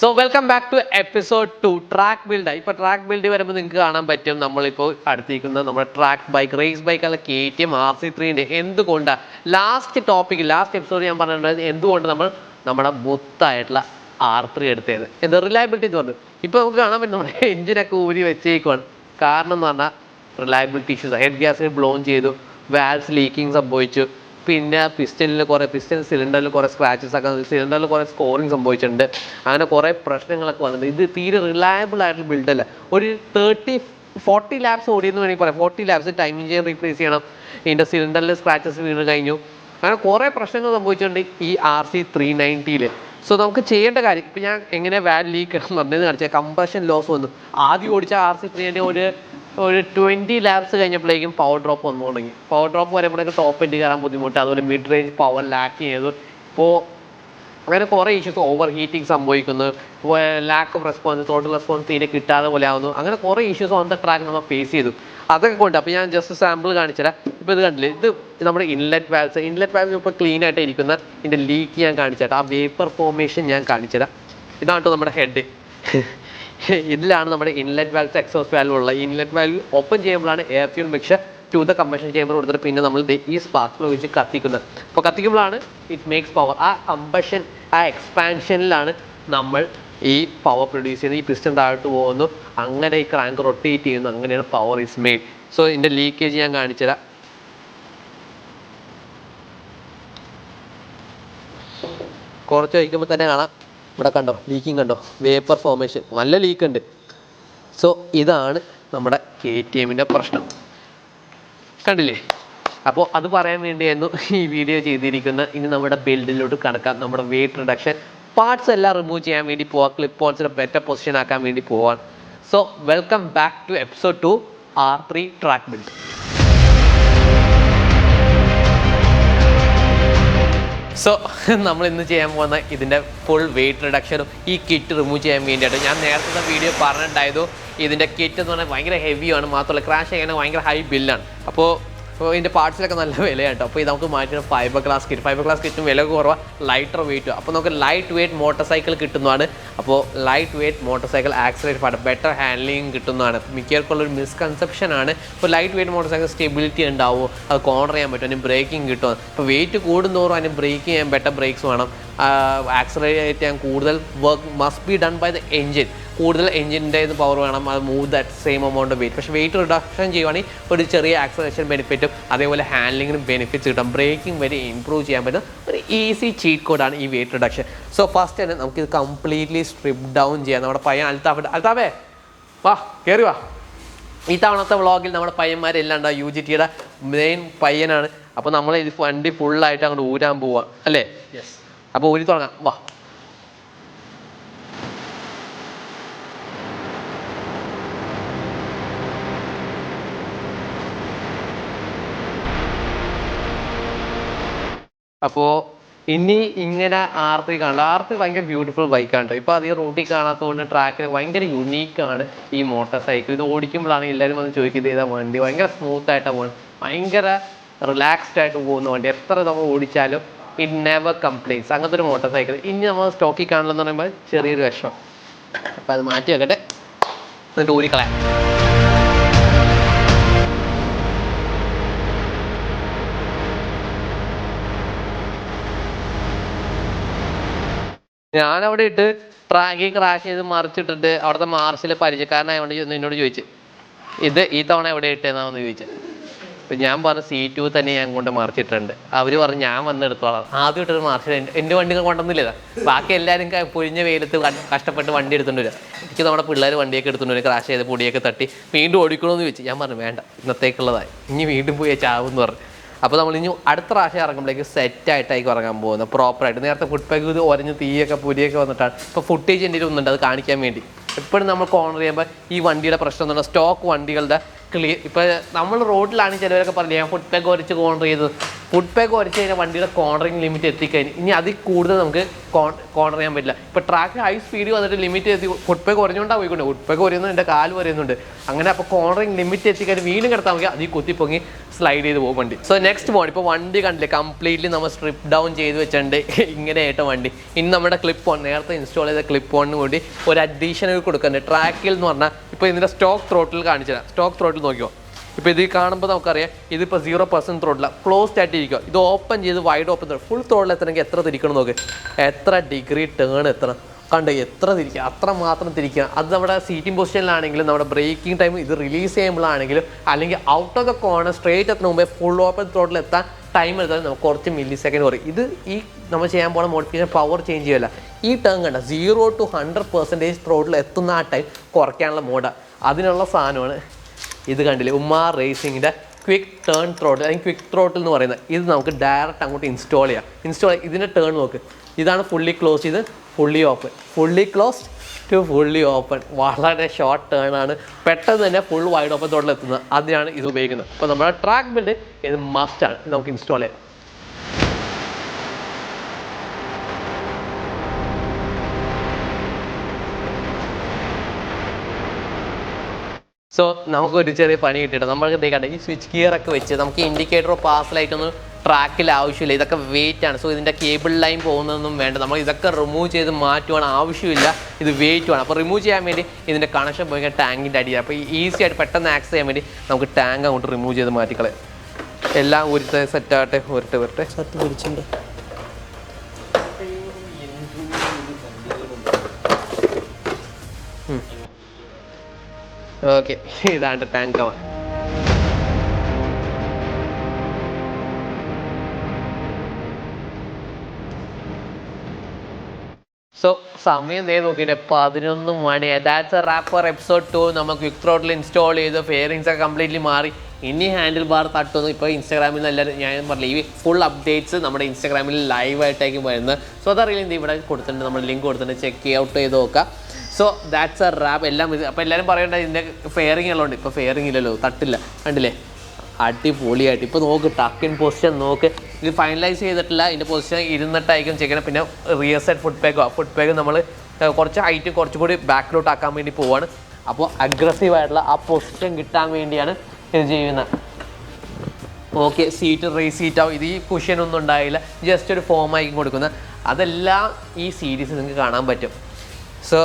So welcome back to episode 2 track build. ഇപ്പോൾ track build വരുമ്പോൾ നിങ്ങൾക്ക് കാണാൻ പറ്റും നമ്മളിപ്പോൾ അടുത്തിരിക്കുന്ന നമ്മുടെ ട്രാക്ക് ബൈക്ക് റേസ് ബൈക്ക് അല്ല KTM RC3 എന്തുകൊണ്ടാണ് ലാസ്റ്റ് എപ്പിസോഡ് ഞാൻ പറഞ്ഞിട്ടുണ്ടായിരുന്നു എന്തുകൊണ്ട് നമ്മുടെ മുത്തായിട്ടുള്ള R3 എടുത്തത് എന്താ റിലയബിലിറ്റി എന്ന് പറഞ്ഞു. ഇപ്പോൾ നമുക്ക് കാണാൻ പറ്റും നമ്മുടെ എഞ്ചിനൊക്കെ ഊരി വെച്ചേക്കുവാണ്. കാരണം എന്ന് പറഞ്ഞാൽ റിലയബിലിറ്റി ഇഷ്യൂസ്, ഹെഡ് ഗ്യാസിൽ ബ്ലോൺ ചെയ്തു, വാൽവ്സ് ലീക്കിങ് സംഭവിച്ചു, പിന്നെ പിസ്റ്റൺ സിലിണ്ടറിൽ കുറേ സ്ക്രാച്ചസ് ഒക്കെ, സിലിണ്ടറിൽ കുറേ സ്കോറിങ് സംഭവിച്ചിട്ടുണ്ട്. അങ്ങനെ കുറേ പ്രശ്നങ്ങളൊക്കെ വന്നിട്ടുണ്ട്. ഇത് തീരെ റിലയബിൾ ആയിട്ടുള്ള ബിൽഡല്ല. ഒരു 40 ലാപ്സ് ഓടിയെന്ന് വേണമെങ്കിൽ പറയാം. 40 ലാപ്സ് ടൈം എഞ്ചിൻ റീപ്ലേസ് ചെയ്യണം, ഇതിൻ്റെ സിലിണ്ടറിൽ സ്ക്രാച്ചസ് വീണ് കഴിഞ്ഞു. അങ്ങനെ കുറേ പ്രശ്നങ്ങൾ സംഭവിച്ചിട്ടുണ്ട് ഈ RC390. സോ നമുക്ക് ചെയ്യേണ്ട കാര്യം, ഇപ്പം ഞാൻ എങ്ങനെ വാൽവ് ലീക്ക് വന്നതെന്ന് കാണിച്ചാൽ കംപ്രഷൻ ലോസ് വന്നു. ആദ്യം ഓടിച്ച RC390 ഒരു 20 ലാപ്സ് കഴിഞ്ഞപ്പോഴേക്കും പവർ ഡ്രോപ്പ് വന്നു തുടങ്ങി. പവർ ഡ്രോപ്പ് വരുമ്പോഴേക്കും ടോപ്പ് എൻഡ് കയറാൻ ബുദ്ധിമുട്ട്, അതുപോലെ മിഡ് റേഞ്ച് പവർ ലാക്ക് ചെയ്തു. ഇപ്പോൾ അങ്ങനെ കുറേ ഇഷ്യൂസ്, ഓവർ ഹീറ്റിംഗ് സംഭവിക്കുന്നു, lack of response, total response തീരെ കിട്ടാതെ പോലെ ആവുന്നു. അങ്ങനെ കുറേ ഇഷ്യൂസ് ഓൺ ദ ട്രാക്ക് നമ്മൾ ഫേസ് ചെയ്തു. അതൊക്കെ കൊണ്ട് അപ്പോൾ ഞാൻ ജസ്റ്റ് സാമ്പിൾ കാണിച്ചുതരാം. ഇപ്പോൾ ഇത് കണ്ടില്ലേ, ഇത് നമ്മുടെ ഇൻലെറ്റ് വാൽവ്സ് ഇപ്പോൾ ക്ലീൻ ആയിട്ട് ഇരിക്കുന്ന ഇതിൻ്റെ ലീക്ക് ഞാൻ കാണിച്ചുതരാം. ആ വേപ്പർ ഫോർമേഷൻ ഞാൻ കാണിച്ചുതരാം. ഇതാണ് കേട്ടോ നമ്മുടെ ഹെഡ്. ഇതിലാണ് നമ്മുടെ ഇൻലെറ്റ് വാൽവ്സ് എക്സോസ്റ്റ് വാൽവ് ഉള്ളത്. ഇൻലെറ്റ് വാൽവ് ഓപ്പൺ ചെയ്യുമ്പോഴാണ് air fuel mixer to the combustion chamber കൊടുത്തിട്ട് പിന്നെ നമ്മൾ ഈ സ്പാർക്ക് പ്ലഗ് വെച്ച് കത്തിക്കുന്നത്. അപ്പോൾ കത്തിക്കുമ്പോഴാണ് ഇറ്റ് മേക്സ് പവർ. ആ കമ്പഷൻ, ആ എക്സ്പാൻഷനിലാണ് നമ്മൾ ഈ പവർ പ്രൊഡ്യൂസ് ചെയ്യുന്നത്. ഈ പിസ്റ്റൺ താഴോട്ട് പോകുന്നു, അങ്ങനെ ഈ ക്രാങ്ക് റൊട്ടേറ്റ് ചെയ്യുന്നു, അങ്ങനെയാണ് പവർ ഈസ് മെയ്ഡ്. സോ ഇതിൻ്റെ ലീക്കേജ് ഞാൻ കാണിച്ചുതരാം. കുറച്ച് വയ്ക്കുമ്പോൾ തന്നെ കാണാം, ഇവിടെ കണ്ടോ ലീക്കിങ് കണ്ടോ, വേപ്പർ ഫോർമേഷൻ, നല്ല ലീക്ക് ഉണ്ട്. സോ ഇതാണ് നമ്മുടെ KTMൻ്റെ പ്രശ്നം, കണ്ടില്ലേ? അപ്പോൾ അത് പറയാൻ വേണ്ടിയായിരുന്നു ഈ വീഡിയോ ചെയ്തിരിക്കുന്നത്. ഇനി നമ്മുടെ ബിൽഡിലോട്ട് കടക്കാം. നമ്മുടെ വെയിറ്റ് റിഡക്ഷൻ പാർട്സ് എല്ലാം റിമൂവ് ചെയ്യാൻ വേണ്ടി പോവാം, ക്ലിപ്പ് ഓൺസിനെ ബെറ്റർ പൊസിഷൻ ആക്കാൻ വേണ്ടി പോവാൻ. So welcome back to episode 2 R3 track build. So നമ്മൾ ഇന്ന് ചെയ്യാൻ പോകുന്ന ഇതിൻ്റെ ഫുൾ വെയിറ്റ് റിഡക്ഷനും ഈ കിറ്റ് റിമൂവ് ചെയ്യാൻ വേണ്ടിയിട്ട്. ഞാൻ നേരത്തെ വീഡിയോ പറഞ്ഞിട്ടുണ്ടായിരുന്നു ഇതിൻ്റെ കിറ്റ് എന്ന് പറഞ്ഞാൽ ഭയങ്കര ഹെവിയാണ്, മാത്രമല്ല ക്രാഷ് ചെയ്യാൻ ഭയങ്കര ഹൈ ബില്ലാണ്. അപ്പോൾ ഇതിൻ്റെ പാർട്സിലൊക്കെ നല്ല വിലയാണ് കേട്ടോ. അപ്പോൾ ഇത് നമുക്ക് മാറ്റുന്ന ഫൈബർ ഗ്ലാസ് കിറ്റും വില കുറവാണ്, ലൈറ്റർ വെയിറ്റും. അപ്പോൾ നമുക്ക് ലൈറ്റ് വെയ്റ്റ് മോട്ടോർ സൈക്കിൾ കിട്ടുന്നതാണ്. അപ്പോൾ lightweight motorcycle accelerate പാട്ട് ബെറ്റർ ഹാൻഡ്ലിങ് കിട്ടുന്നതാണ്. മിക്കവർക്കുള്ളൊരു മിസ്കൺസെപ്ഷനാണ് ഇപ്പോൾ lightweight motorcycle stability ഉണ്ടാവുമോ, അത് കോർണർ ചെയ്യാൻ പറ്റും, അതിന് ബ്രേക്കിംഗ് കിട്ടും. ഇപ്പോൾ വെയിറ്റ് കൂടുന്തോറും അതിന് ബ്രേക്ക് ചെയ്യാൻ ബെറ്റർ ബ്രേക്സ് വേണം, ആക്സിലറേറ്റ് ചെയ്യാൻ കൂടുതൽ work must be done by the engine. കൂടുതൽ എൻജിൻ്റെ ഇത് പവർ വേണം, അത് move that same amount of weight. പക്ഷേ വെയിറ്റ് റിഡക്ഷൻ ചെയ്യുവാണെങ്കിൽ ഒരു ചെറിയ ആക്സലറേഷൻ ബെനിഫിറ്റും അതേപോലെ ഹാൻഡ്ലിങ്ങിനും ബെനിഫിറ്റ്സ് കിട്ടും. ബ്രേക്കിംഗ് വരെ ഇമ്പ്രൂവ് ചെയ്യാൻ പറ്റുന്ന ഒരു ഈസി ചീറ്റ് കോഡാണ് ഈ വെയിറ്റ് റിഡക്ഷൻ. സോ ഫസ്റ്റ് തന്നെ നമുക്കിത് കംപ്ലീറ്റ്ലി സ്ട്രിപ്പ് ഡൗൺ ചെയ്യാം. നമ്മുടെ പയ്യൻ അൽത്താഫേ വാ, കയറി വാ. ഈ തവണത്തെ വ്ളോഗിൽ നമ്മുടെ പയ്യന്മാരെല്ലാം ഉണ്ടാവും. UGTയുടെ മെയിൻ പയ്യനാണ്. അപ്പോൾ നമ്മൾ ഇത് വണ്ടി ഫുള്ളായിട്ട് അങ്ങോട്ട് ഊരാൻ പോവാം അല്ലേ? യെസ്. അപ്പോൾ ഊരി തുടങ്ങാം, വാ. അപ്പോൾ ഇനി ഇങ്ങനെ R3 കാണാം. R3 ഭയങ്കര ബ്യൂട്ടിഫുൾ ബൈക്കാണ് കേട്ടോ. ഇപ്പോൾ അധികം റോഡിൽ കാണാത്തതുകൊണ്ട് ട്രാക്കിൽ ഭയങ്കര യുണീക്കാണ് ഈ മോട്ടോർ സൈക്കിൾ. ഇത് ഓടിക്കുമ്പോഴാണ് എല്ലാവരും വന്ന് ചോദിക്കുന്നത് ഏതാ വണ്ടി. ഭയങ്കര സ്മൂത്തായിട്ടാണ് പോകുന്നത്, ഭയങ്കര റിലാക്സ്ഡ് ആയിട്ട് പോകുന്ന വണ്ടി. എത്ര നമ്മൾ ഓടിച്ചാലും ഇറ്റ് നെവർ കംപ്ലൈൻസ്. അങ്ങനത്തെ ഒരു മോട്ടോർ സൈക്കിൾ ഇനി നമ്മൾ സ്റ്റോക്കിൽ കാണണമെന്ന് പറയുമ്പോൾ ചെറിയൊരു വിഷമം. അപ്പോൾ അത് മാറ്റി വെക്കട്ടെ, എന്നിട്ട് ഊരിക്കളയാം. ഞാനവിടെ ഇട്ട് ട്രാക്കിൽ ക്രാഷ് ചെയ്ത് മറിച്ചിട്ടിട്ട് അവിടുത്തെ മാർച്ചിൽ പരിചയക്കാരനായതുകൊണ്ട് എന്നോട് ചോദിച്ചു ഈ തവണ എവിടെ ഇട്ടേന്നാന്ന് ചോദിച്ചത്. അപ്പം ഞാൻ പറഞ്ഞു C2 തന്നെ ഞാൻ കൊണ്ട് മറിച്ചിട്ടുണ്ട്. അവർ പറഞ്ഞു ഞാൻ വന്ന് എടുത്തോളാം. ആദ്യം ഇട്ടൊരു മറിച്ചിട്ട് എൻ്റെ വണ്ടി കൊണ്ടുവന്നില്ല. ബാക്കി എല്ലാവരും പൊരിഞ്ഞ വെയിലത്ത് കഷ്ടപ്പെട്ട് വണ്ടി എടുത്തുകൊണ്ട് വരിക. എനിക്ക് നമ്മുടെ പിള്ളേർ വണ്ടിയൊക്കെ എടുത്തുകൊണ്ട് വരും, ക്രാഷ് ചെയ്ത് പൊടിയൊക്കെ തട്ടി വീണ്ടും ഓടിക്കണമെന്ന് ചോദിച്ചു. ഞാൻ പറഞ്ഞു വേണ്ട, ഇന്നത്തേക്കുള്ളതായി, ഇനി വീണ്ടും പോയി ചാവെന്ന് പറഞ്ഞു. അപ്പോൾ നമ്മൾ ഇനി അടുത്ത പ്രാവശ്യം ഇറങ്ങുമ്പോഴേക്ക് സെറ്റായിട്ടായിരിക്കും ഇറങ്ങാൻ പോകുന്നത് പ്രോപ്പറായിട്ട്. നേരത്തെ ഫുഡ് പാക്ക് ഇത് ഒരഞ്ഞ് തീയൊക്കെ പൊടിയൊക്കെ വന്നിട്ടാണ്. ഇപ്പോൾ ഫുട്ടേജ് എൻ്റെ ഒന്നുണ്ട്, അത് കാണിക്കാൻ വേണ്ടി. എപ്പോഴും നമ്മൾ കോർണർ ചെയ്യുമ്പോൾ ഈ വണ്ടിയുടെ പ്രശ്നം എന്ന് പറഞ്ഞാൽ സ്റ്റോക്ക് വണ്ടികളുടെ ഇപ്പോൾ നമ്മൾ റോഡിലാണ് ചിലവരൊക്കെ പറഞ്ഞു ഞാൻ ഫുഡ് പാക്ക് ഒരച്ച് കോർണർ ചെയ്തു ഫുഡ് പാക്ക് കുറച്ച് കഴിഞ്ഞാൽ വണ്ടിയുടെ കോർണറിങ് ലിമിറ്റ് എത്തിക്കഴിഞ്ഞ് ഇനി അതിൽ കൂടുതൽ നമുക്ക് കോർണർ ചെയ്യാൻ പറ്റില്ല. ഇപ്പോൾ ട്രാക്കിൽ ഹൈ സ്പീഡ് വന്നിട്ട് ലിമിറ്റ് എത്തി ഫുഡ് പാക്ക് കുറഞ്ഞുകൊണ്ടാണ് പോയിക്കൊണ്ട് ഫുഡ് പാക്ക് കുറയുന്നു എൻ്റെ കാല് പറയുന്നുണ്ട്. അങ്ങനെ അപ്പോൾ കോർണറിങ് ലിമിറ്റ് എത്തിക്കഴിഞ്ഞ് വീണ്ടും കിടത്താൻ നോക്കി അതിൽ കുത്തിപ്പൊങ്ങി സ്ലൈഡ് ചെയ്ത് പോകും വണ്ടി. സോ നെക്സ്റ്റ് മോഡ് ഇപ്പോൾ വണ്ടി കണ്ടില്ലേ കംപ്ലീറ്റ്ലി നമ്മൾ സ്ട്രിപ്പ് ഡൗൺ ചെയ്ത് വെച്ചിട്ടുണ്ട് ഇങ്ങനെയായിട്ട് വണ്ടി. ഇനി നമ്മുടെ ക്ലിപ്പ് ഓൺ നേരത്തെ ഇൻസ്റ്റാൾ ചെയ്ത ക്ലിപ്പ് ഓണിന് കൂടി ഒരു അഡീഷണൽ കൊടുക്കുന്നുണ്ട്. ട്രാക്കിൽ എന്ന് പറഞ്ഞാൽ ഇപ്പോൾ ഇതിൻ്റെ സ്റ്റോക്ക് ത്രോട്ടിൽ കാണിച്ചു തരാം. സ്റ്റോക്ക് ത്രോട്ടിൽ നോക്കിയോ, ഇപ്പോൾ ഇത് കാണുമ്പോൾ നമുക്കറിയാം ഇതിപ്പോൾ 0% ത്രോട്ടില്ല, ക്ലോസ്ഡ് ആയിട്ട് ഇരിക്കുക. ഇത് ഓപ്പൺ ചെയ്ത് വൈഡ് ഓപ്പൺ ഫുൾ ത്രോട്ടിൽ എത്തണമെങ്കിൽ എത്ര തിരിക്കണം നോക്ക്, എത്ര ഡിഗ്രി ടേൺ എത്തണം കണ്ട് എത്ര തിരിക്കുക, അത്ര മാത്രം തിരിക്കുക. അത് നമ്മുടെ സീറ്റിംഗ് പൊസിഷനിലാണെങ്കിലും നമ്മുടെ ബ്രേക്കിംഗ് ടൈം ഇത് റിലീസ് ചെയ്യുമ്പോഴാണെങ്കിലും അല്ലെങ്കിൽ out of the corner straight എത്തുന്ന മുമ്പേ ഫുൾ ഓപ്പൺ ത്രോട്ടിൽ എത്താൻ ടൈം എടുത്താൽ നമുക്ക് കുറച്ച് മില്ലി സെക്കൻഡ് പറയും. ഇത് ഈ നമ്മൾ ചെയ്യാൻ പോകുന്ന മോഡിഫിക്കേഷൻ പവർ ചേഞ്ച് ചെയ്യല്ല. ഈ ടേൺ കണ്ട 0 to 100% ത്രോട്ടിൽ എത്തുന്ന ആ ടൈം കുറയ്ക്കാനുള്ള മോഡാണ്. അതിനുള്ള സാധനമാണ് ഇത് കണ്ടില്ലേ ഉമാർ റേസിങ്ങിൻ്റെ ക്വിക്ക് ടേൺ ത്രോട്ടിൽ അല്ലെങ്കിൽ ക്വിക്ക് ത്രോട്ടിൽ എന്ന് പറയുന്നത്. ഇത് നമുക്ക് ഡയറക്റ്റ് അങ്ങോട്ട് ഇൻസ്റ്റാൾ ചെയ്യാം. ഇതിൻ്റെ ടേൺ നോക്ക്, ഇതാണ് ഫുള്ളി ക്ലോസ് ചെയ്ത് fully open, fully closed to fully open. വളരെ ഷോർട്ട് ടേൺ ആണ്, പെട്ടെന്ന് തന്നെ ഫുൾ വൈഡ് ഓപ്പൺ ത്രോട്ടിൽ എത്തുന്നത്. അതിനാണ് ഇത് ഉപയോഗിക്കുന്നത്. അപ്പോൾ നമ്മുടെ ട്രാക്ക് ബിൽഡ് ഇത് മസ്റ്റാണ്, നമുക്ക് ഇൻസ്റ്റാൾ ചെയ്യാം. സോ നമുക്കൊരു ചെറിയ പണി കിട്ടിയിട്ട് നമ്മൾക്ക് ഇതേക്കട്ടെ ഈ സ്വിച്ച് ഗിയറൊക്കെ വെച്ച് നമുക്ക് ഇൻഡിക്കേറ്ററോ പാസലായിട്ടൊന്നും ട്രാക്കിൽ ആവശ്യമില്ല. ഇതൊക്കെ വെയിറ്റ് ആണ്. സോ ഇതിൻ്റെ കേബിൾ ലൈൻ പോകുന്നതൊന്നും വേണ്ട. നമ്മൾ ഇതൊക്കെ റിമൂവ് ചെയ്ത് മാറ്റുവാണ്, ആവശ്യമില്ല. ഇത് വെയിറ്റ് ആണ്. അപ്പോൾ റിമൂവ് ചെയ്യാൻ വേണ്ടി ഇതിൻ്റെ കണക്ഷൻ പോയി ടാങ്കിൻ്റെ അടിയാണ്. അപ്പോൾ ഈസി ആയിട്ട് പെട്ടെന്ന് ആക്സസ് ചെയ്യാൻ വേണ്ടി നമുക്ക് ടാങ്ക് അങ്ങോട്ട് റിമൂവ് ചെയ്ത് മാറ്റിക്കളയാം. എല്ലാം ഉരുട്ട് സെറ്റാകട്ടെ. ഉരുട്ടെ സെറ്റ് പിടിച്ചിട്ടുണ്ട്. ഓക്കെ, ഇതാണ് ടാങ്ക്. സോ സമയം നോക്കിയിട്ട് 11 മണി. That's a wrap for episode 2. നമ്മൾ ക്വിക്ക് ത്രോട്ടിൽ ഇൻസ്റ്റാൾ ചെയ്ത് ഫെയറിങ്സ് ഒക്കെ കംപ്ലീറ്റ്ലി മാറി. ഇനി ഹാൻഡിൽ ബാർ തട്ടുന്നു. ഇപ്പോൾ ഇൻസ്റ്റാഗ്രാമിൽ നിന്ന് എല്ലാവരും ഞാൻ പറഞ്ഞില്ല ഈ ഫുൾ അപ്ഡേറ്റ്സ് നമ്മുടെ ഇൻസ്റ്റാഗ്രാമിൽ ലൈവായിട്ടായിരിക്കും വരുന്നത്. സോ അതറിയില്ല ഇവിടെ കൊടുത്തിട്ടുണ്ട്, നമ്മൾ ലിങ്ക് കൊടുത്തിട്ടുണ്ട്, ചെക്ക് ഔട്ട് ചെയ്ത് നോക്കാം. So that's a wrap. എല്ലാം ഇത് അപ്പോൾ എല്ലാവരും പറയേണ്ടത് ഇതിൻ്റെ ഫെയറിങ് ഉള്ളതുകൊണ്ട് ഇപ്പോൾ ഫെയറിങ് ഇല്ലല്ലോ, തട്ടില്ല കണ്ടില്ലേ, അടിപൊളിയായിട്ട്. ഇപ്പോൾ നോക്ക് ടക്കിൻ പൊസിഷൻ നോക്ക്. ഇത് ഫൈനലൈസ് ചെയ്തിട്ടില്ല, ഇതിൻ്റെ പൊസിഷൻ ഇരുന്നിട്ടായിരിക്കും ചെയ്യുന്നത്. പിന്നെ റിയർ സൈഡ് ഫുഡ് പാക്ക് നമ്മൾ കുറച്ച് ഹൈറ്റ് കുറച്ചുകൂടി ബാക്കിലോട്ട് ആക്കാൻ വേണ്ടി പോവാണ്. അപ്പോൾ അഗ്രസീവായിട്ടുള്ള ആ പൊസിഷൻ കിട്ടാൻ വേണ്ടിയാണ് ഇത് ചെയ്യുന്നത്. ഓക്കെ, സീറ്റ് റേസ് സീറ്റാവും. ഇത് ഈ കുഷ്യനൊന്നും ഉണ്ടായില്ല, ജസ്റ്റ് ഒരു ഫോമായിരിക്കും കൊടുക്കുന്നത്. അതെല്ലാം ഈ സീരീസ് നിങ്ങൾക്ക് കാണാൻ പറ്റും. So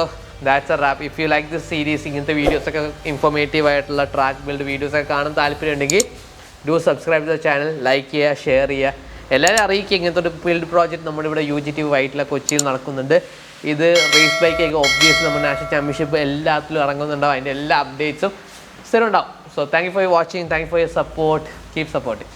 that's a wrap. If you like this series, ഇങ്ങനത്തെ വീഡിയോസൊക്കെ ഇൻഫോർമേറ്റീവ് ആയിട്ടുള്ള ട്രാക്ക് ബിൽഡ് വീഡിയോസൊക്കെ കാണാൻ താല്പര്യം ഉണ്ടെങ്കിൽ do subscribe to the channel, like ചെയ്യുക, ഷെയർ ചെയ്യുക, എല്ലാവരും അറിയിക്കുക. ഇങ്ങനത്തെ ഒരു ബിൽഡ് പ്രോജക്റ്റ് നമ്മുടെ ഇവിടെ UGT വൈറ്റില കൊച്ചിയിൽ നടക്കുന്നുണ്ട്. ഇത് റേസ് ബൈക്കൊക്കെ ഒബ്വിയസ്ലി നമ്മൾ നാഷണൽ ചാമ്പ്യൻഷിപ്പ് എല്ലാത്തിലും ഇറങ്ങുന്നുണ്ടാവും. അതിൻ്റെ എല്ലാ അപ്ഡേറ്റ്സും സ്ഥിരം ഉണ്ടാവും. So thank you for watching, thank you for your support, keep supporting.